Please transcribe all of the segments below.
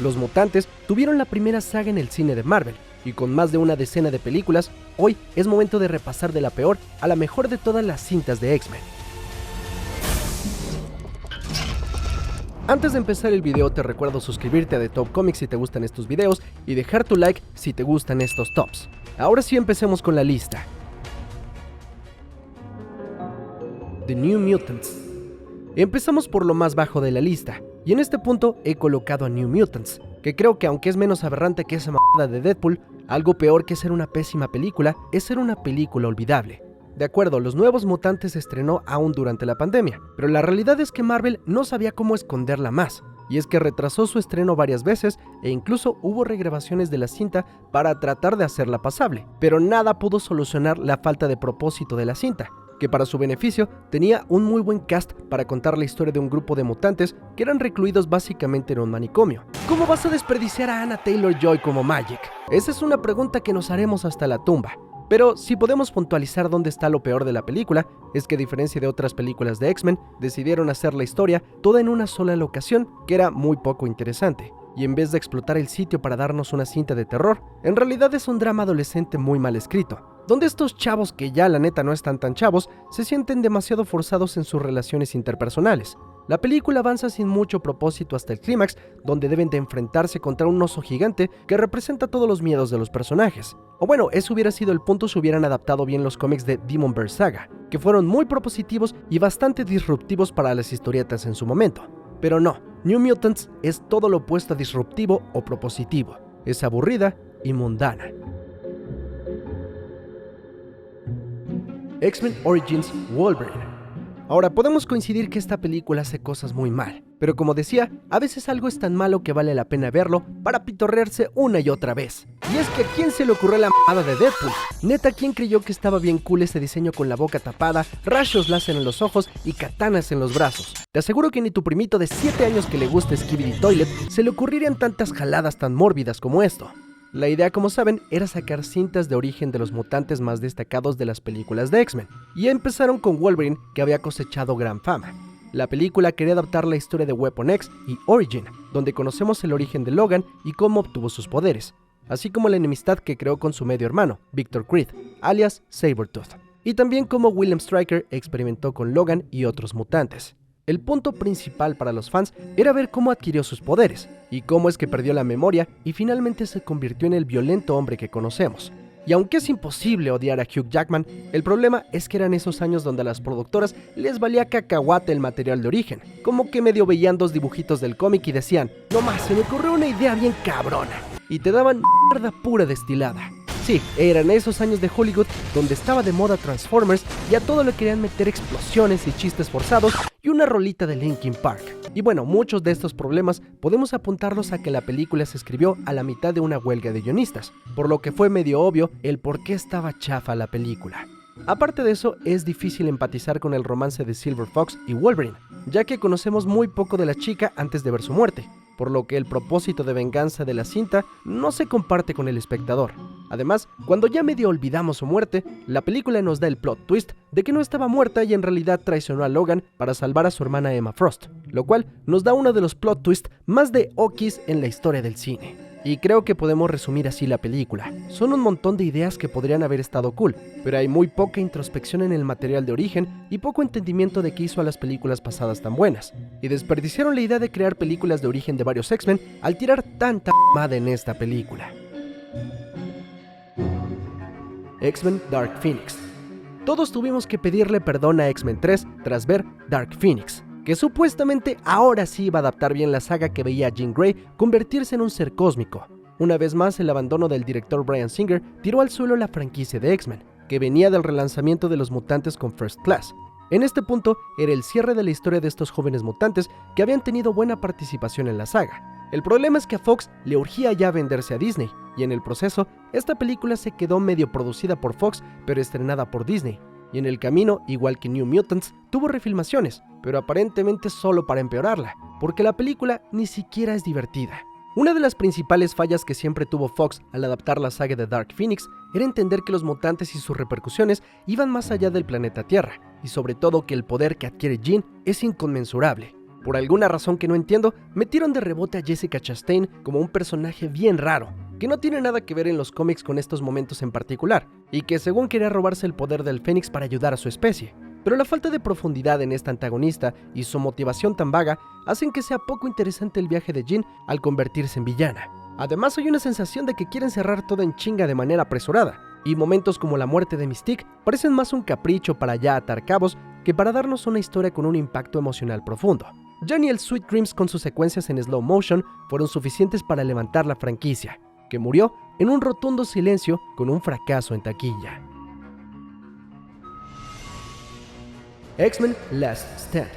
Los mutantes tuvieron la primera saga en el cine de Marvel, y con más de una decena de películas, hoy es momento de repasar de la peor a la mejor de todas las cintas de X-Men. Antes de empezar el video te recuerdo suscribirte a The Top Comics si te gustan estos videos y dejar tu like si te gustan estos tops. Ahora sí empecemos con la lista. The New Mutants. Empezamos por lo más bajo de la lista, y en este punto he colocado a New Mutants, que creo que aunque es menos aberrante que esa mamada de Deadpool, algo peor que ser una pésima película es ser una película olvidable. De acuerdo, Los Nuevos Mutantes se estrenó aún durante la pandemia, pero la realidad es que Marvel no sabía cómo esconderla más, y es que retrasó su estreno varias veces e incluso hubo regrabaciones de la cinta para tratar de hacerla pasable, pero nada pudo solucionar la falta de propósito de la cinta, que para su beneficio tenía un muy buen cast para contar la historia de un grupo de mutantes que eran recluidos básicamente en un manicomio. ¿Cómo vas a desperdiciar a Anya Taylor-Joy como Magik? Esa es una pregunta que nos haremos hasta la tumba. Pero si podemos puntualizar dónde está lo peor de la película, es que a diferencia de otras películas de X-Men, decidieron hacer la historia toda en una sola locación, que era muy poco interesante. Y en vez de explotar el sitio para darnos una cinta de terror, en realidad es un drama adolescente muy mal escrito, donde estos chavos que ya la neta no están tan chavos, se sienten demasiado forzados en sus relaciones interpersonales. La película avanza sin mucho propósito hasta el clímax, donde deben de enfrentarse contra un oso gigante que representa todos los miedos de los personajes. O bueno, eso hubiera sido el punto si hubieran adaptado bien los cómics de Demonverse Saga, que fueron muy propositivos y bastante disruptivos para las historietas en su momento. Pero no, New Mutants es todo lo opuesto a disruptivo o propositivo. Es aburrida y mundana. X-Men Origins Wolverine. Ahora, podemos coincidir que esta película hace cosas muy mal, pero como decía, a veces algo es tan malo que vale la pena verlo para pitorrearse una y otra vez. Y es que ¿a quién se le ocurrió la mamada de Deadpool? Neta, ¿quién creyó que estaba bien cool ese diseño con la boca tapada, rayos láser en los ojos y katanas en los brazos? Te aseguro que ni tu primito de 7 años que le gusta Skibidi Toilet se le ocurrirían tantas jaladas tan mórbidas como esto. La idea, como saben, era sacar cintas de origen de los mutantes más destacados de las películas de X-Men, y empezaron con Wolverine, que había cosechado gran fama. La película quería adaptar la historia de Weapon X y Origin, donde conocemos el origen de Logan y cómo obtuvo sus poderes, así como la enemistad que creó con su medio hermano, Victor Creed, alias Sabretooth, y también cómo William Stryker experimentó con Logan y otros mutantes. El punto principal para los fans era ver cómo adquirió sus poderes, y cómo es que perdió la memoria y finalmente se convirtió en el violento hombre que conocemos. Y aunque es imposible odiar a Hugh Jackman, el problema es que eran esos años donde a las productoras les valía cacahuate el material de origen, como que medio veían 2 dibujitos del cómic y decían, no más, se me ocurrió una idea bien cabrona, y te daban mierda pura destilada. Sí, eran esos años de Hollywood donde estaba de moda Transformers y a todo le querían meter explosiones y chistes forzados y una rolita de Linkin Park. Y bueno, muchos de estos problemas podemos apuntarlos a que la película se escribió a la mitad de una huelga de guionistas, por lo que fue medio obvio el por qué estaba chafa la película. Aparte de eso, es difícil empatizar con el romance de Silver Fox y Wolverine, ya que conocemos muy poco de la chica antes de ver su muerte, por lo que el propósito de venganza de la cinta no se comparte con el espectador. Además, cuando ya medio olvidamos su muerte, la película nos da el plot twist de que no estaba muerta y en realidad traicionó a Logan para salvar a su hermana Emma Frost, lo cual nos da uno de los plot twists más de okis en la historia del cine. Y creo que podemos resumir así la película. Son un montón de ideas que podrían haber estado cool, pero hay muy poca introspección en el material de origen y poco entendimiento de qué hizo a las películas pasadas tan buenas. Y desperdiciaron la idea de crear películas de origen de varios X-Men al tirar tanta mamada en esta película. X-Men Dark Phoenix. Todos tuvimos que pedirle perdón a X-Men 3 tras ver Dark Phoenix, que supuestamente ahora sí iba a adaptar bien la saga que veía a Jean Grey convertirse en un ser cósmico. Una vez más, el abandono del director Bryan Singer tiró al suelo la franquicia de X-Men, que venía del relanzamiento de los mutantes con First Class. En este punto, era el cierre de la historia de estos jóvenes mutantes que habían tenido buena participación en la saga. El problema es que a Fox le urgía ya venderse a Disney, y en el proceso, esta película se quedó medio producida por Fox, pero estrenada por Disney. Y en el camino, igual que New Mutants, tuvo refilmaciones, pero aparentemente solo para empeorarla, porque la película ni siquiera es divertida. Una de las principales fallas que siempre tuvo Fox al adaptar la saga de Dark Phoenix era entender que los mutantes y sus repercusiones iban más allá del planeta Tierra, y sobre todo que el poder que adquiere Jean es inconmensurable. Por alguna razón que no entiendo, metieron de rebote a Jessica Chastain como un personaje bien raro, que no tiene nada que ver en los cómics con estos momentos en particular, y que según quería robarse el poder del Fénix para ayudar a su especie. Pero la falta de profundidad en esta antagonista y su motivación tan vaga hacen que sea poco interesante el viaje de Jean al convertirse en villana. Además, hay una sensación de que quieren cerrar todo en chinga de manera apresurada, y momentos como la muerte de Mystique parecen más un capricho para ya atar cabos que para darnos una historia con un impacto emocional profundo. Ya ni el Sweet Dreams con sus secuencias en slow motion fueron suficientes para levantar la franquicia, que murió en un rotundo silencio con un fracaso en taquilla. X-Men Last Stand.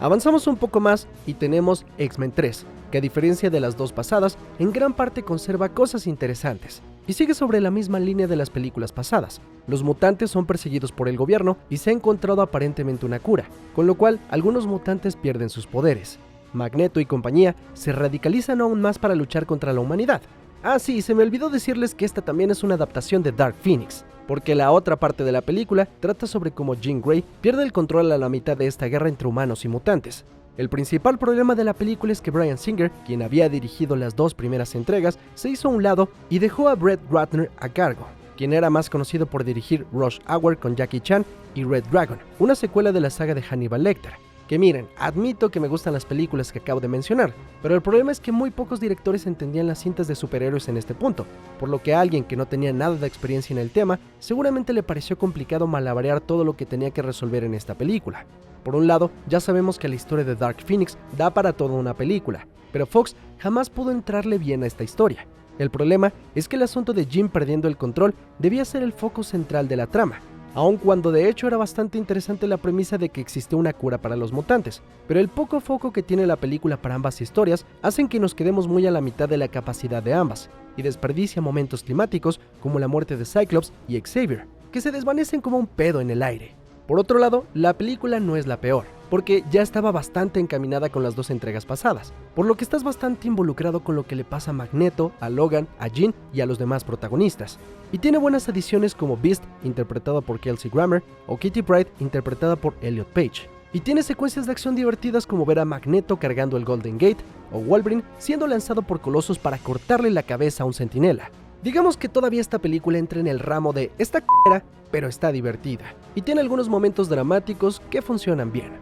Avanzamos un poco más y tenemos X-Men 3, que a diferencia de las dos pasadas, en gran parte conserva cosas interesantes, y sigue sobre la misma línea de las películas pasadas. Los mutantes son perseguidos por el gobierno y se ha encontrado aparentemente una cura, con lo cual algunos mutantes pierden sus poderes. Magneto y compañía se radicalizan aún más para luchar contra la humanidad. Ah sí, se me olvidó decirles que esta también es una adaptación de Dark Phoenix, porque la otra parte de la película trata sobre cómo Jean Grey pierde el control a la mitad de esta guerra entre humanos y mutantes. El principal problema de la película es que Bryan Singer, quien había dirigido las dos primeras entregas, se hizo a un lado y dejó a Brett Ratner a cargo, quien era más conocido por dirigir Rush Hour con Jackie Chan y Red Dragon, una secuela de la saga de Hannibal Lecter. Que miren, admito que me gustan las películas que acabo de mencionar, pero el problema es que muy pocos directores entendían las cintas de superhéroes en este punto, por lo que a alguien que no tenía nada de experiencia en el tema, seguramente le pareció complicado malabarear todo lo que tenía que resolver en esta película. Por un lado, ya sabemos que la historia de Dark Phoenix da para toda una película, pero Fox jamás pudo entrarle bien a esta historia. El problema es que el asunto de Jim perdiendo el control debía ser el foco central de la trama, aun cuando de hecho era bastante interesante la premisa de que existía una cura para los mutantes, pero el poco foco que tiene la película para ambas historias hacen que nos quedemos muy a la mitad de la capacidad de ambas, y desperdicia momentos climáticos como la muerte de Cyclops y Xavier, que se desvanecen como un pedo en el aire. Por otro lado, la película no es la peor, porque ya estaba bastante encaminada con las dos entregas pasadas, por lo que estás bastante involucrado con lo que le pasa a Magneto, a Logan, a Jean y a los demás protagonistas. Y tiene buenas adiciones como Beast, interpretado por Kelsey Grammer, o Kitty Pryde, interpretada por Elliot Page. Y tiene secuencias de acción divertidas como ver a Magneto cargando el Golden Gate, o Wolverine siendo lanzado por Colossus para cortarle la cabeza a un centinela. Digamos que todavía esta película entra en el ramo de esta c***era, pero está divertida, y tiene algunos momentos dramáticos que funcionan bien.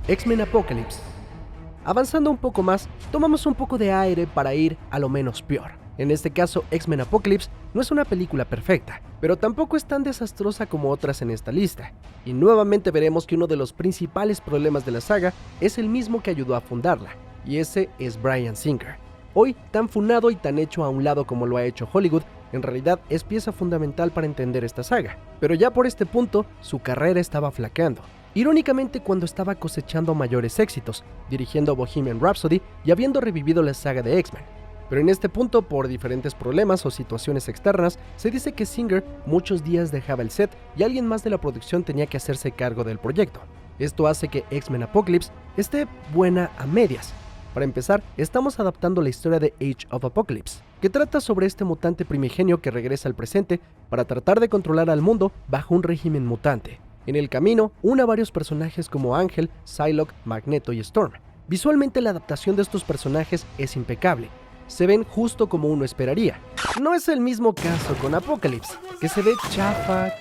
X-Men Apocalypse. Avanzando un poco más, tomamos un poco de aire para ir a lo menos peor. En este caso, X-Men Apocalypse no es una película perfecta, pero tampoco es tan desastrosa como otras en esta lista. Y nuevamente veremos que uno de los principales problemas de la saga es el mismo que ayudó a fundarla, y ese es Bryan Singer. Hoy, tan funado y tan hecho a un lado como lo ha hecho Hollywood, en realidad es pieza fundamental para entender esta saga. Pero ya por este punto, su carrera estaba flaqueando. Irónicamente, cuando estaba cosechando mayores éxitos, dirigiendo Bohemian Rhapsody y habiendo revivido la saga de X-Men. Pero en este punto, por diferentes problemas o situaciones externas, se dice que Singer muchos días dejaba el set y alguien más de la producción tenía que hacerse cargo del proyecto. Esto hace que X-Men Apocalypse esté buena a medias. Para empezar, estamos adaptando la historia de Age of Apocalypse, que trata sobre este mutante primigenio que regresa al presente para tratar de controlar al mundo bajo un régimen mutante. En el camino, une a varios personajes como Ángel, Psylocke, Magneto y Storm. Visualmente la adaptación de estos personajes es impecable. Se ven justo como uno esperaría. No es el mismo caso con Apocalypse, que se ve chafa.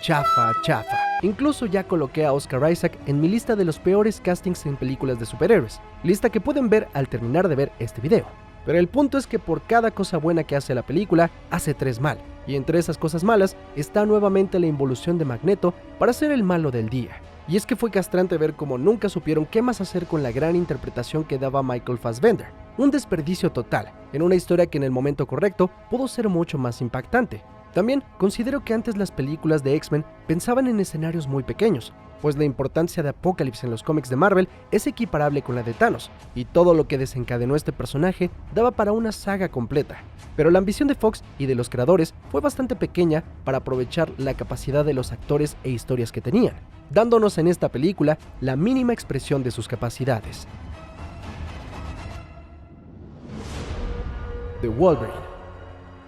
Incluso ya coloqué a Oscar Isaac en mi lista de los peores castings en películas de superhéroes, lista que pueden ver al terminar de ver este video. Pero el punto es que por cada cosa buena que hace la película, hace 3 mal, y entre esas cosas malas está nuevamente la involución de Magneto para ser el malo del día. Y es que fue castrante ver cómo nunca supieron qué más hacer con la gran interpretación que daba Michael Fassbender. Un desperdicio total, en una historia que en el momento correcto pudo ser mucho más impactante. También considero que antes las películas de X-Men pensaban en escenarios muy pequeños, pues la importancia de Apocalypse en los cómics de Marvel es equiparable con la de Thanos, y todo lo que desencadenó este personaje daba para una saga completa. Pero la ambición de Fox y de los creadores fue bastante pequeña para aprovechar la capacidad de los actores e historias que tenían, dándonos en esta película la mínima expresión de sus capacidades. The Wolverine.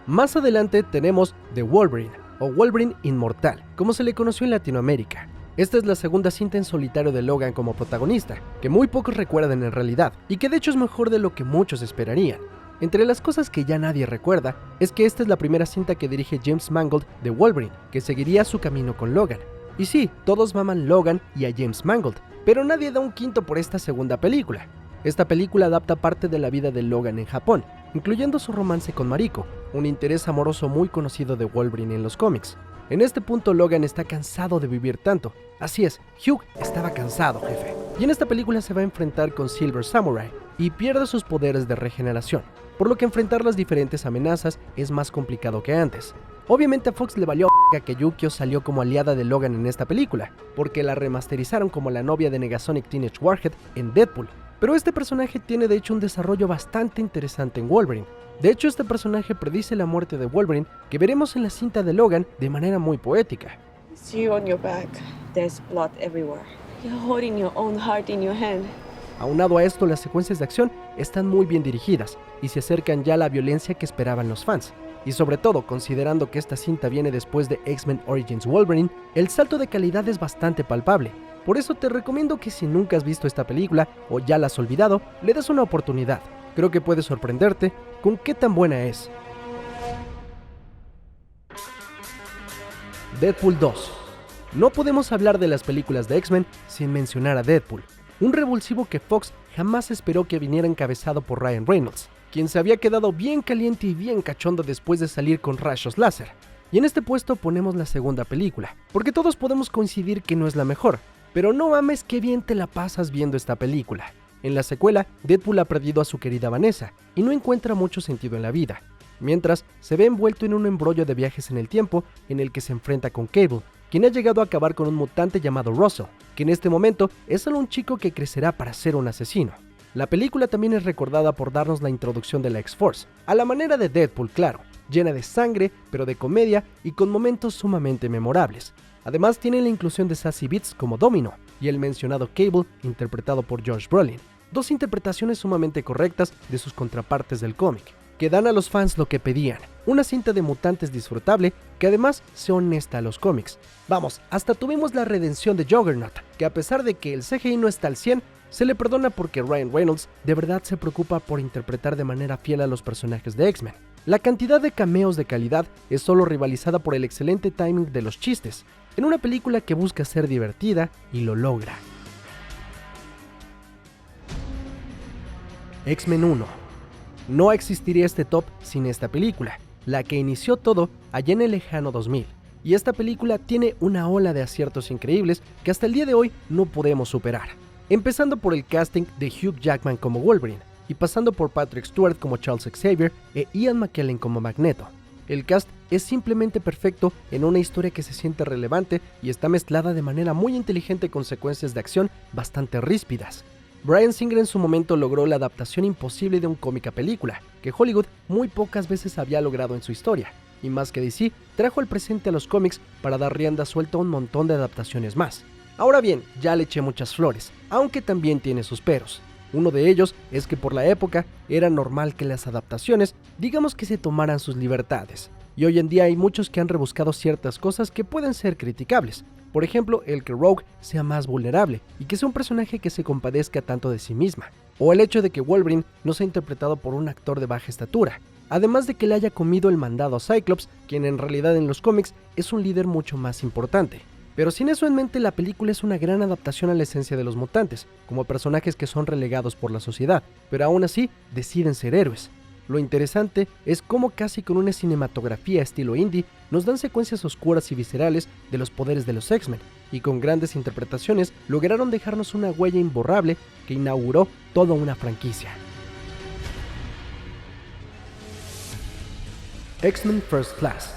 Más adelante tenemos The Wolverine, o Wolverine Inmortal, como se le conoció en Latinoamérica. Esta es la segunda cinta en solitario de Logan como protagonista, que muy pocos recuerdan en realidad, y que de hecho es mejor de lo que muchos esperarían. Entre las cosas que ya nadie recuerda, es que esta es la primera cinta que dirige James Mangold de Wolverine, que seguiría su camino con Logan. Y sí, todos maman Logan y a James Mangold, pero nadie da un quinto por esta segunda película. Esta película adapta parte de la vida de Logan en Japón, incluyendo su romance con Mariko, un interés amoroso muy conocido de Wolverine en los cómics. En este punto Logan está cansado de vivir tanto. Así es, Hugh estaba cansado, jefe. Y en esta película se va a enfrentar con Silver Samurai y pierde sus poderes de regeneración, por lo que enfrentar las diferentes amenazas es más complicado que antes. Obviamente a Fox le valió que Yukio salió como aliada de Logan en esta película, porque la remasterizaron como la novia de Negasonic Teenage Warhead en Deadpool. Pero este personaje tiene de hecho un desarrollo bastante interesante en Wolverine. De hecho, este personaje predice la muerte de Wolverine, que veremos en la cinta de Logan de manera muy poética. See you on your back. There's blood everywhere. You're holding your own heart in your hand. Aunado a esto, las secuencias de acción están muy bien dirigidas y se acercan ya a la violencia que esperaban los fans. Y sobre todo, considerando que esta cinta viene después de X-Men Origins Wolverine, el salto de calidad es bastante palpable. Por eso te recomiendo que si nunca has visto esta película o ya la has olvidado, le des una oportunidad. Creo que puede sorprenderte con qué tan buena es. Deadpool 2. No podemos hablar de las películas de X-Men sin mencionar a Deadpool, un revulsivo que Fox jamás esperó que viniera encabezado por Ryan Reynolds, quien se había quedado bien caliente y bien cachondo después de salir con rayos láser. Y en este puesto ponemos la segunda película, porque todos podemos coincidir que no es la mejor, pero no mames qué bien te la pasas viendo esta película. En la secuela, Deadpool ha perdido a su querida Vanessa y no encuentra mucho sentido en la vida, mientras se ve envuelto en un embrollo de viajes en el tiempo en el que se enfrenta con Cable, quien ha llegado a acabar con un mutante llamado Russell, que en este momento es solo un chico que crecerá para ser un asesino. La película también es recordada por darnos la introducción de la X-Force, a la manera de Deadpool, claro, llena de sangre, pero de comedia y con momentos sumamente memorables. Además tiene la inclusión de Sassy Beats como Domino y el mencionado Cable interpretado por Josh Brolin, dos interpretaciones sumamente correctas de sus contrapartes del cómic, que dan a los fans lo que pedían, una cinta de mutantes disfrutable que además sea honesta a los cómics. Vamos, hasta tuvimos la redención de Juggernaut, que a pesar de que el CGI no está al 100, se le perdona porque Ryan Reynolds de verdad se preocupa por interpretar de manera fiel a los personajes de X-Men. La cantidad de cameos de calidad es solo rivalizada por el excelente timing de los chistes, en una película que busca ser divertida y lo logra. X-Men 1. No existiría este top sin esta película, la que inició todo allá en el lejano 2000. Y esta película tiene una ola de aciertos increíbles que hasta el día de hoy no podemos superar. Empezando por el casting de Hugh Jackman como Wolverine, y pasando por Patrick Stewart como Charles Xavier e Ian McKellen como Magneto. El cast es simplemente perfecto en una historia que se siente relevante y está mezclada de manera muy inteligente con secuencias de acción bastante ríspidas. Bryan Singer en su momento logró la adaptación imposible de un cómic a película, que Hollywood muy pocas veces había logrado en su historia, y más que DC, trajo el presente a los cómics para dar rienda suelta a un montón de adaptaciones más. Ahora bien, ya le eché muchas flores, aunque también tiene sus peros. Uno de ellos es que por la época era normal que las adaptaciones, digamos que se tomaran sus libertades, y hoy en día hay muchos que han rebuscado ciertas cosas que pueden ser criticables. Por ejemplo, el que Rogue sea más vulnerable y que sea un personaje que se compadezca tanto de sí misma, o el hecho de que Wolverine no sea interpretado por un actor de baja estatura, además de que le haya comido el mandado a Cyclops, quien en realidad en los cómics es un líder mucho más importante. Pero sin eso en mente, la película es una gran adaptación a la esencia de los mutantes, como personajes que son relegados por la sociedad, pero aún así deciden ser héroes. Lo interesante es cómo casi con una cinematografía estilo indie nos dan secuencias oscuras y viscerales de los poderes de los X-Men, y con grandes interpretaciones lograron dejarnos una huella imborrable que inauguró toda una franquicia. X-Men First Class.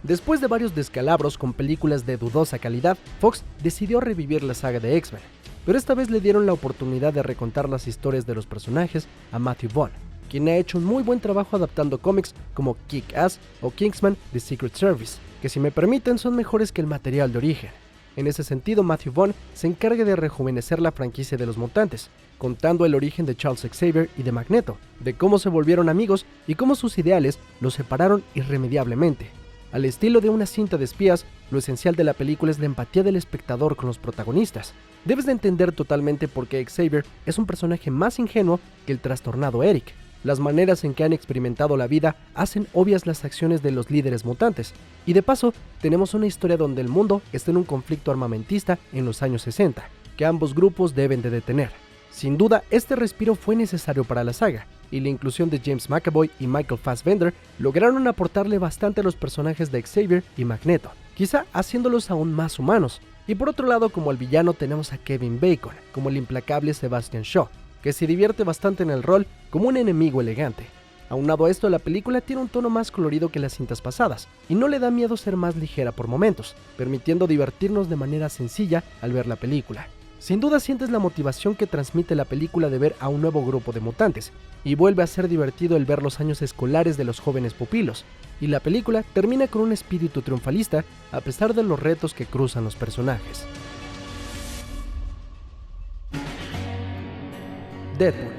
Después de varios descalabros con películas de dudosa calidad, Fox decidió revivir la saga de X-Men, pero esta vez le dieron la oportunidad de recontar las historias de los personajes a Matthew Vaughn, quien ha hecho un muy buen trabajo adaptando cómics como Kick-Ass o Kingsman The Secret Service, que si me permiten son mejores que el material de origen. En ese sentido, Matthew Vaughn se encarga de rejuvenecer la franquicia de los mutantes, contando el origen de Charles Xavier y de Magneto, de cómo se volvieron amigos y cómo sus ideales los separaron irremediablemente. Al estilo de una cinta de espías, lo esencial de la película es la empatía del espectador con los protagonistas. Debes de entender totalmente por qué Xavier es un personaje más ingenuo que el trastornado Eric. Las maneras en que han experimentado la vida hacen obvias las acciones de los líderes mutantes. Y de paso, tenemos una historia donde el mundo está en un conflicto armamentista en los años 60, que ambos grupos deben de detener. Sin duda, este respiro fue necesario para la saga, y la inclusión de James McAvoy y Michael Fassbender lograron aportarle bastante a los personajes de Xavier y Magneto, quizá haciéndolos aún más humanos. Y por otro lado, como el villano tenemos a Kevin Bacon, como el implacable Sebastian Shaw, que se divierte bastante en el rol como un enemigo elegante. Aunado a esto, la película tiene un tono más colorido que las cintas pasadas, y no le da miedo ser más ligera por momentos, permitiendo divertirnos de manera sencilla al ver la película. Sin duda sientes la motivación que transmite la película de ver a un nuevo grupo de mutantes, y vuelve a ser divertido el ver los años escolares de los jóvenes pupilos, y la película termina con un espíritu triunfalista a pesar de los retos que cruzan los personajes. Deadpool.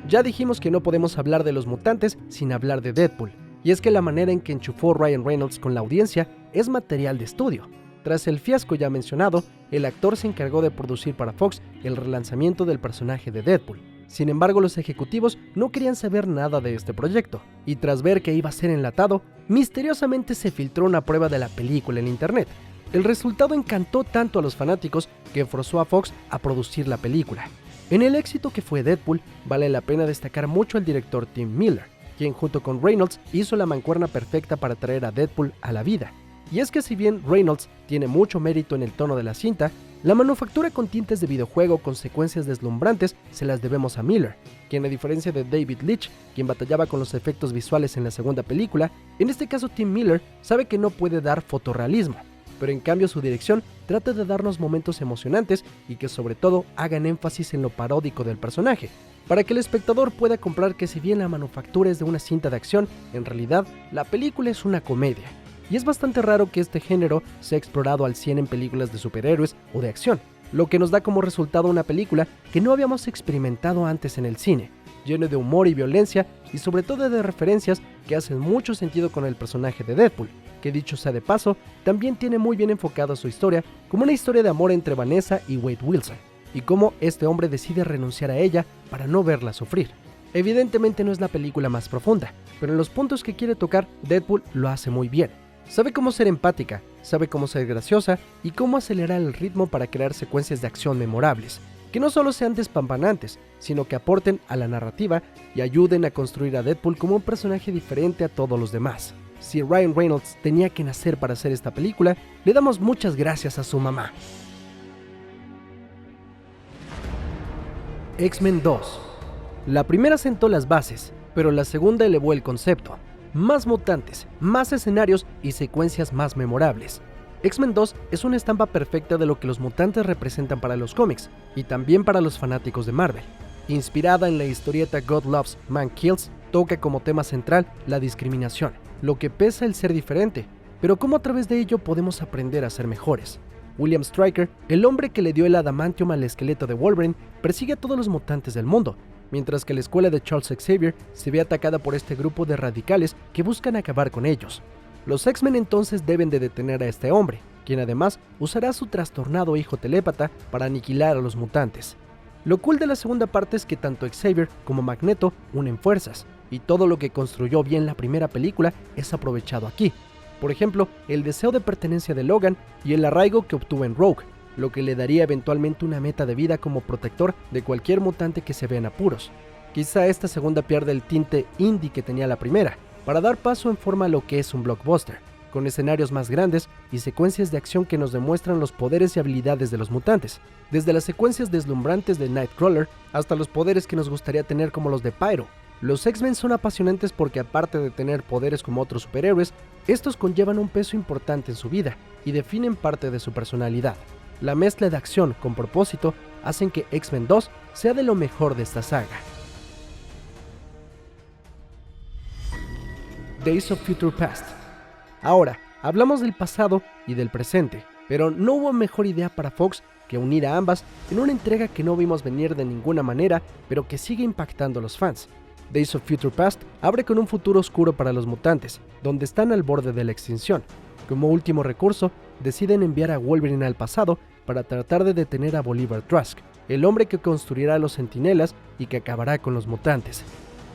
Ya dijimos que no podemos hablar de los mutantes sin hablar de Deadpool, y es que la manera en que enchufó Ryan Reynolds con la audiencia es material de estudio. Tras el fiasco ya mencionado, el actor se encargó de producir para Fox el relanzamiento del personaje de Deadpool. Sin embargo, los ejecutivos no querían saber nada de este proyecto, y tras ver que iba a ser enlatado, misteriosamente se filtró una prueba de la película en internet. El resultado encantó tanto a los fanáticos que forzó a Fox a producir la película. En el éxito que fue Deadpool, vale la pena destacar mucho al director Tim Miller, quien junto con Reynolds hizo la mancuerna perfecta para traer a Deadpool a la vida. Y es que si bien Reynolds tiene mucho mérito en el tono de la cinta, la manufactura con tintes de videojuego con secuencias deslumbrantes se las debemos a Miller, quien a diferencia de David Leitch, quien batallaba con los efectos visuales en la segunda película, en este caso Tim Miller sabe que no puede dar fotorrealismo, pero en cambio su dirección trata de darnos momentos emocionantes y que sobre todo hagan énfasis en lo paródico del personaje, para que el espectador pueda comprar que si bien la manufactura es de una cinta de acción, en realidad la película es una comedia. Y es bastante raro que este género sea explorado al 100 en películas de superhéroes o de acción, lo que nos da como resultado una película que no habíamos experimentado antes en el cine, lleno de humor y violencia y sobre todo de referencias que hacen mucho sentido con el personaje de Deadpool, que dicho sea de paso, también tiene muy bien enfocada su historia como una historia de amor entre Vanessa y Wade Wilson, y cómo este hombre decide renunciar a ella para no verla sufrir. Evidentemente no es la película más profunda, pero en los puntos que quiere tocar, Deadpool lo hace muy bien. Sabe cómo ser empática, sabe cómo ser graciosa y cómo acelerar el ritmo para crear secuencias de acción memorables, que no solo sean despampanantes, sino que aporten a la narrativa y ayuden a construir a Deadpool como un personaje diferente a todos los demás. Si Ryan Reynolds tenía que nacer para hacer esta película, le damos muchas gracias a su mamá. X-Men 2. La primera sentó las bases, pero la segunda elevó el concepto. Más mutantes, más escenarios y secuencias más memorables. X-Men 2 es una estampa perfecta de lo que los mutantes representan para los cómics y también para los fanáticos de Marvel. Inspirada en la historieta God Loves, Man Kills, toca como tema central la discriminación, lo que pesa el ser diferente, pero cómo a través de ello podemos aprender a ser mejores. William Stryker, el hombre que le dio el adamantium al esqueleto de Wolverine, persigue a todos los mutantes del mundo, mientras que la escuela de Charles Xavier se ve atacada por este grupo de radicales que buscan acabar con ellos. Los X-Men entonces deben de detener a este hombre, quien además usará a su trastornado hijo telépata para aniquilar a los mutantes. Lo cool de la segunda parte es que tanto Xavier como Magneto unen fuerzas, y todo lo que construyó bien la primera película es aprovechado aquí. Por ejemplo, el deseo de pertenencia de Logan y el arraigo que obtuvo en Rogue, lo que le daría eventualmente una meta de vida como protector de cualquier mutante que se vea en apuros. Quizá esta segunda pierde el tinte indie que tenía la primera, para dar paso en forma a lo que es un blockbuster, con escenarios más grandes y secuencias de acción que nos demuestran los poderes y habilidades de los mutantes, desde las secuencias deslumbrantes de Nightcrawler hasta los poderes que nos gustaría tener como los de Pyro. Los X-Men son apasionantes porque aparte de tener poderes como otros superhéroes, estos conllevan un peso importante en su vida y definen parte de su personalidad. La mezcla de acción con propósito hacen que X-Men 2 sea de lo mejor de esta saga. Days of Future Past. Ahora, hablamos del pasado y del presente, pero no hubo mejor idea para Fox que unir a ambas en una entrega que no vimos venir de ninguna manera, pero que sigue impactando a los fans. Days of Future Past abre con un futuro oscuro para los mutantes, donde están al borde de la extinción. Como último recurso, deciden enviar a Wolverine al pasado para tratar de detener a Bolivar Trask, el hombre que construirá a los Centinelas y que acabará con los mutantes.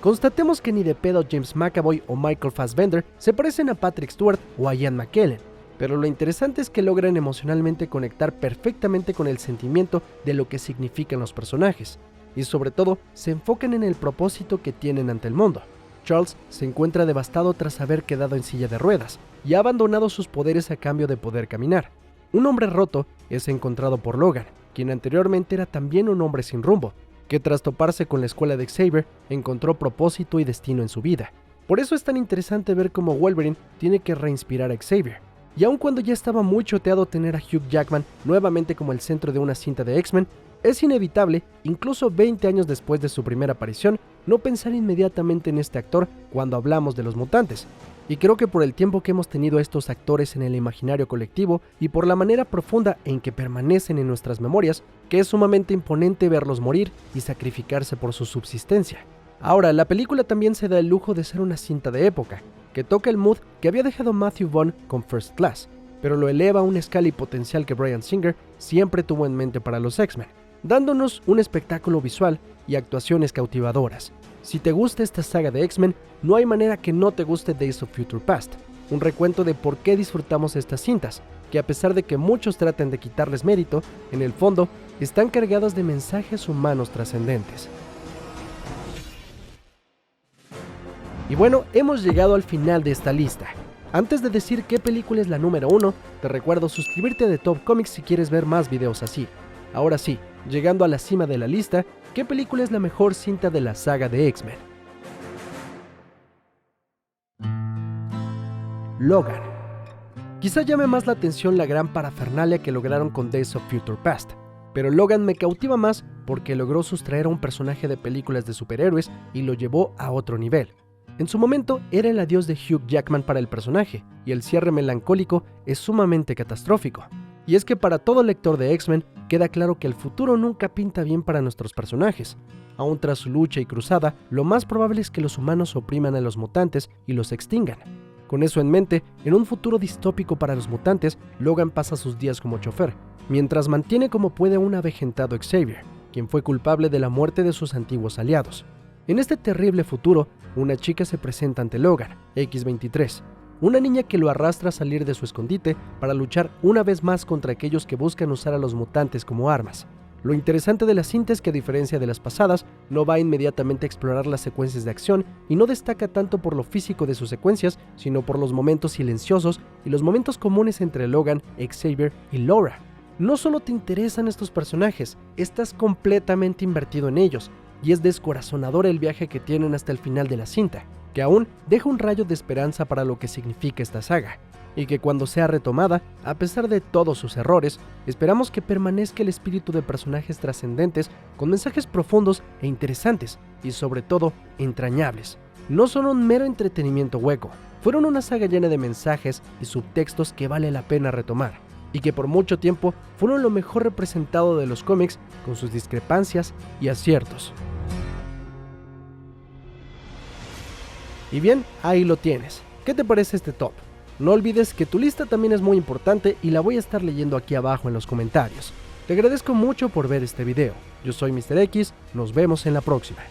Constatemos que ni de pedo James McAvoy o Michael Fassbender se parecen a Patrick Stewart o a Ian McKellen, pero lo interesante es que logran emocionalmente conectar perfectamente con el sentimiento de lo que significan los personajes, y sobre todo se enfocan en el propósito que tienen ante el mundo. Charles se encuentra devastado tras haber quedado en silla de ruedas y ha abandonado sus poderes a cambio de poder caminar. Un hombre roto es encontrado por Logan, quien anteriormente era también un hombre sin rumbo, que tras toparse con la escuela de Xavier encontró propósito y destino en su vida. Por eso es tan interesante ver cómo Wolverine tiene que reinspirar a Xavier. Y aun cuando ya estaba muy choteado tener a Hugh Jackman nuevamente como el centro de una cinta de X-Men, es inevitable, incluso 20 años después de su primera aparición, no pensar inmediatamente en este actor cuando hablamos de los mutantes. Y creo que por el tiempo que hemos tenido a estos actores en el imaginario colectivo y por la manera profunda en que permanecen en nuestras memorias, que es sumamente imponente verlos morir y sacrificarse por su subsistencia. Ahora, la película también se da el lujo de ser una cinta de época, que toca el mood que había dejado Matthew Vaughn con First Class, pero lo eleva a una escala y potencial que Bryan Singer siempre tuvo en mente para los X-Men, dándonos un espectáculo visual y actuaciones cautivadoras. Si te gusta esta saga de X-Men, no hay manera que no te guste Days of Future Past, un recuento de por qué disfrutamos estas cintas, que a pesar de que muchos traten de quitarles mérito, en el fondo están cargadas de mensajes humanos trascendentes. Y bueno, hemos llegado al final de esta lista. Antes de decir qué película es la número 1, te recuerdo suscribirte a The Top Comics si quieres ver más videos así. Ahora sí, llegando a la cima de la lista, ¿qué película es la mejor cinta de la saga de X-Men? Logan. Quizá llame más la atención la gran parafernalia que lograron con Days of Future Past, pero Logan me cautiva más porque logró sustraer a un personaje de películas de superhéroes y lo llevó a otro nivel. En su momento era el adiós de Hugh Jackman para el personaje, y el cierre melancólico es sumamente catastrófico. Y es que para todo lector de X-Men queda claro que el futuro nunca pinta bien para nuestros personajes. Aún tras su lucha y cruzada, lo más probable es que los humanos opriman a los mutantes y los extingan. Con eso en mente, en un futuro distópico para los mutantes, Logan pasa sus días como chofer, mientras mantiene como puede a un avejentado Xavier, quien fue culpable de la muerte de sus antiguos aliados. En este terrible futuro, una chica se presenta ante Logan, X-23, una niña que lo arrastra a salir de su escondite para luchar una vez más contra aquellos que buscan usar a los mutantes como armas. Lo interesante de la cinta es que a diferencia de las pasadas, no va inmediatamente a explorar las secuencias de acción y no destaca tanto por lo físico de sus secuencias, sino por los momentos silenciosos y los momentos comunes entre Logan, Xavier y Laura. No solo te interesan estos personajes, estás completamente invertido en ellos, y es descorazonador el viaje que tienen hasta el final de la cinta, que aún deja un rayo de esperanza para lo que significa esta saga, y que cuando sea retomada, a pesar de todos sus errores, esperamos que permanezca el espíritu de personajes trascendentes con mensajes profundos e interesantes, y sobre todo, entrañables. No son un mero entretenimiento hueco, fueron una saga llena de mensajes y subtextos que vale la pena retomar, y que por mucho tiempo fueron lo mejor representado de los cómics con sus discrepancias y aciertos. Y bien, ahí lo tienes. ¿Qué te parece este top? No olvides que tu lista también es muy importante y la voy a estar leyendo aquí abajo en los comentarios. Te agradezco mucho por ver este video. Yo soy Mr. X, nos vemos en la próxima.